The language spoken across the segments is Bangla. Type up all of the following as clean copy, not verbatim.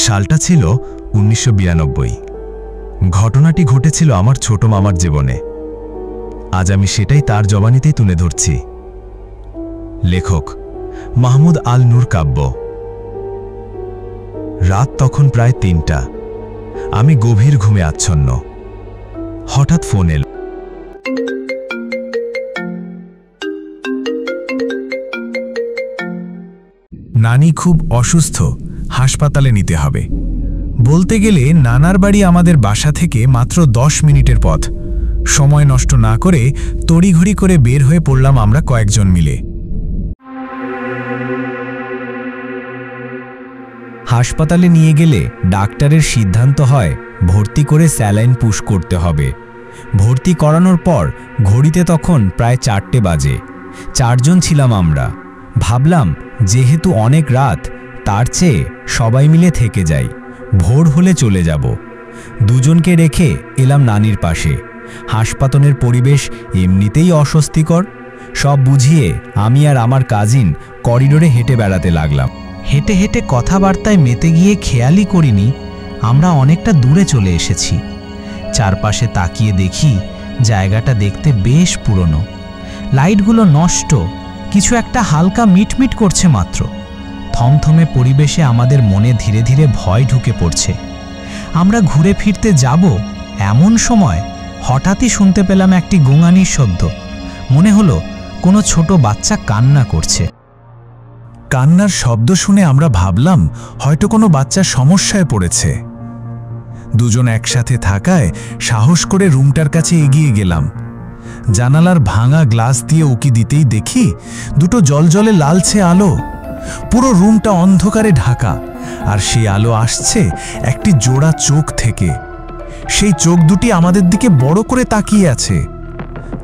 সালটা ছিল 1992। ঘটনাটি ঘটেছিল আমার ছোট মামার জীবনে। আজ আমি সেটাই তার জবানিতেই তুলে ধরছি। লেখক মাহমুদ আল নূর কাব্য। রাত তখন প্রায় 3টা। আমি গভীর ঘুমে আচ্ছন্ন। হঠাৎ ফোন এল। নানি খুব অসুস্থ, হাসপাতালে নিতে হবে। বলতে গেলে নানার বাড়ি আমাদের বাসা থেকে মাত্র 10 মিনিটের পথ। সময় নষ্ট না করে তড়িঘড়ি করে বের হয়ে পড়লাম আমরা কয়েকজন মিলে। হাসপাতালে নিয়ে গেলে ডাক্তারের সিদ্ধান্ত হয় ভর্তি করে স্যালাইন পুশ করতে হবে। ভর্তি করানোর পর ঘড়িতে তখন প্রায় 4টে বাজে। 4 জন ছিলাম আমরা। ভাবলাম যেহেতু অনেক রাত, তার চেয়ে সবাই মিলে থেকে যাই, ভোর হলে চলে যাব। 2 জনকে রেখে এলাম নানির পাশে। হাসপাতালের পরিবেশ এমনিতেই অস্বস্তিকর। সব বুঝিয়ে আমি আর আমার কাজিন করিডোরে হেঁটে বেড়াতে লাগলাম। হেঁটে হেঁটে কথাবার্তায় মেতে গিয়ে খেয়ালই করিনি আমরা অনেকটা দূরে চলে এসেছি। চারপাশে তাকিয়ে দেখি জায়গাটা দেখতে বেশ পুরনো। লাইটগুলো নষ্ট, কিছু একটা হালকা মিটমিট করছে মাত্র। থমথমে পরিবেশে আমাদের মনে ধীরে ধীরে ভয় ঢুকে পড়ছে। আমরা ঘুরে ফিরতে যাব এমন সময় হঠাৎই শুনতে পেলাম একটি গোঙানির শব্দ। মনে হলো কোনো ছোট বাচ্চা কান্না করছে। কান্নার শব্দ শুনে আমরা ভাবলাম হয়তো কোনো বাচ্চা সমস্যায় পড়েছে। 2 জন একসাথে থাকায় সাহস করে রুমটার কাছে এগিয়ে গেলাম। জানালার ভাঙা গ্লাস দিয়ে উকি দিতেই দেখি 2টো জলজলে লালচে আলো। পুরো রুমটা অন্ধকারে ঢাকা, আর সেই আলো আসছে একটি জোড়া চোখ থেকে। সেই চোখ দুটি আমাদের দিকে বড় করে তাকিয়ে আছে।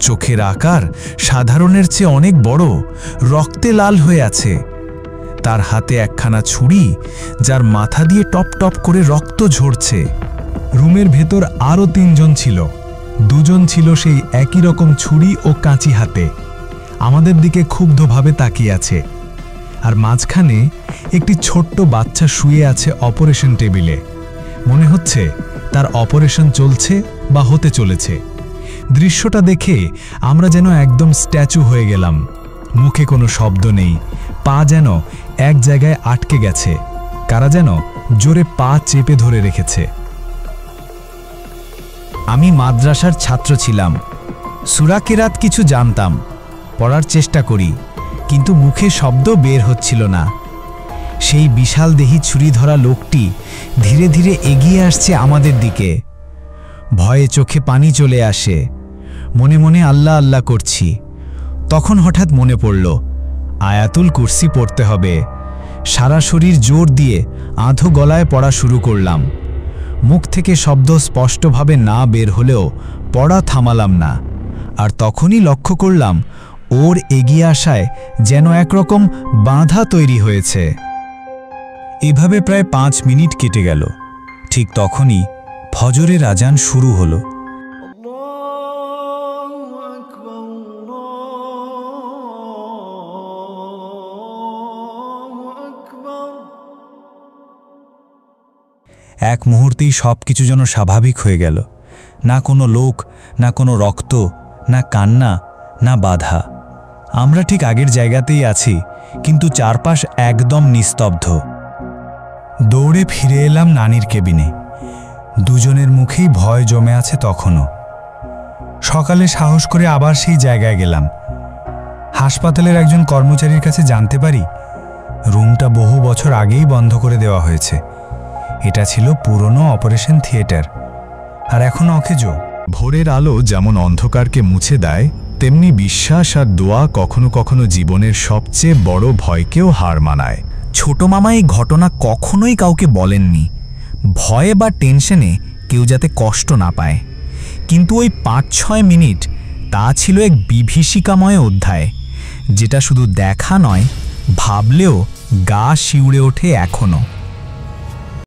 চোখের আকার সাধারণের চেয়ে অনেক বড়, রক্তে লাল হয়ে আছে। তার হাতে একখানা ছুরি, যার মাথা দিয়ে টপ টপ করে রক্ত ঝরছে। রুমের ভেতর আরও 3 জন ছিল। 2 জন ছিল সেই একই রকম ছুরি ও কাঁচি হাতে, আমাদের দিকে ক্ষুব্ধভাবে তাকিয়ে আছে। আর মাঝখানে একটি ছোট্ট বাচ্চা শুয়ে আছে অপারেশন টেবিলে। মনে হচ্ছে তার অপারেশন চলছে বা হতে চলেছে। দৃশ্যটা দেখে আমরা যেন একদম স্ট্যাচু হয়ে গেলাম। মুখে কোনো শব্দ নেই, পা যেন এক জায়গায় আটকে গেছে। কারা যেন জোরে পা চেপে ধরে রেখেছে। আমি মাদ্রাসার ছাত্র ছিলাম। সূরা কিরাত কিছু জানতাম, পড়ার চেষ্টা করি, কিন্তু মুখে শব্দ বের হচ্ছিল না। সেই বিশাল দেহী ছুরি ধরা লোকটি ধীরে ধীরে এগিয়ে আসছে আমাদের দিকে। ভয়ে চোখে পানি চলে আসে। মনে মনে আল্লাহ আল্লাহ করছি। তখন হঠাৎ মনে পড়ল আয়াতুল কুরসি পড়তে হবে। সারা শরীর জোর দিয়ে আধো গলায় পড়া শুরু করলাম। মুখ থেকে শব্দ স্পষ্টভাবে না বের হলেও পড়া থামালাম না। আর তখনই লক্ষ্য করলাম ওর এগিয়ে আসায় যেন একরকম বাঁধা তৈরি হয়েছে। এভাবে প্রায় 5 মিনিট কেটে গেল। ঠিক তখনই ফজরের আজান শুরু হলো। এক মুহূর্তেই সব কিছু যেন স্বাভাবিক হয়ে গেল। না কোনো লোক, না কোনো রক্ত, না কান্না, না বাধা। আমরা ঠিক আগের জায়গাতেই আছি, কিন্তু চারপাশ একদম নিস্তব্ধ। দৌড়ে ফিরে এলাম নানির কেবিনে। 2 জনের মুখেই ভয় জমে আছে তখনও। সকালে সাহস করে আবার সেই জায়গায় গেলাম। হাসপাতালের একজন কর্মচারীর কাছে জানতে পারি রুমটা বহু বছর আগেই বন্ধ করে দেওয়া হয়েছে। এটা ছিল পুরনো অপারেশন থিয়েটার, আর এখন অকেজো। ভোরের আলো যেমন অন্ধকারকে মুছে দেয়, তেমনি বিশ্বাস আর দোয়া কখনো কখনো জীবনের সবচেয়ে বড় ভয়কেও হার মানায়। ছোট মামা এই ঘটনা কখনোই কাউকে বলেননি, ভয়ে বা টেনশনে কেউ যাতে কষ্ট না পায়। কিন্তু ওই 5-6 মিনিট তা ছিল এক বিভীষিকাময় অধ্যায়, যেটা শুধু দেখা নয়, ভাবলেও গা শিউড়ে ওঠে এখনো।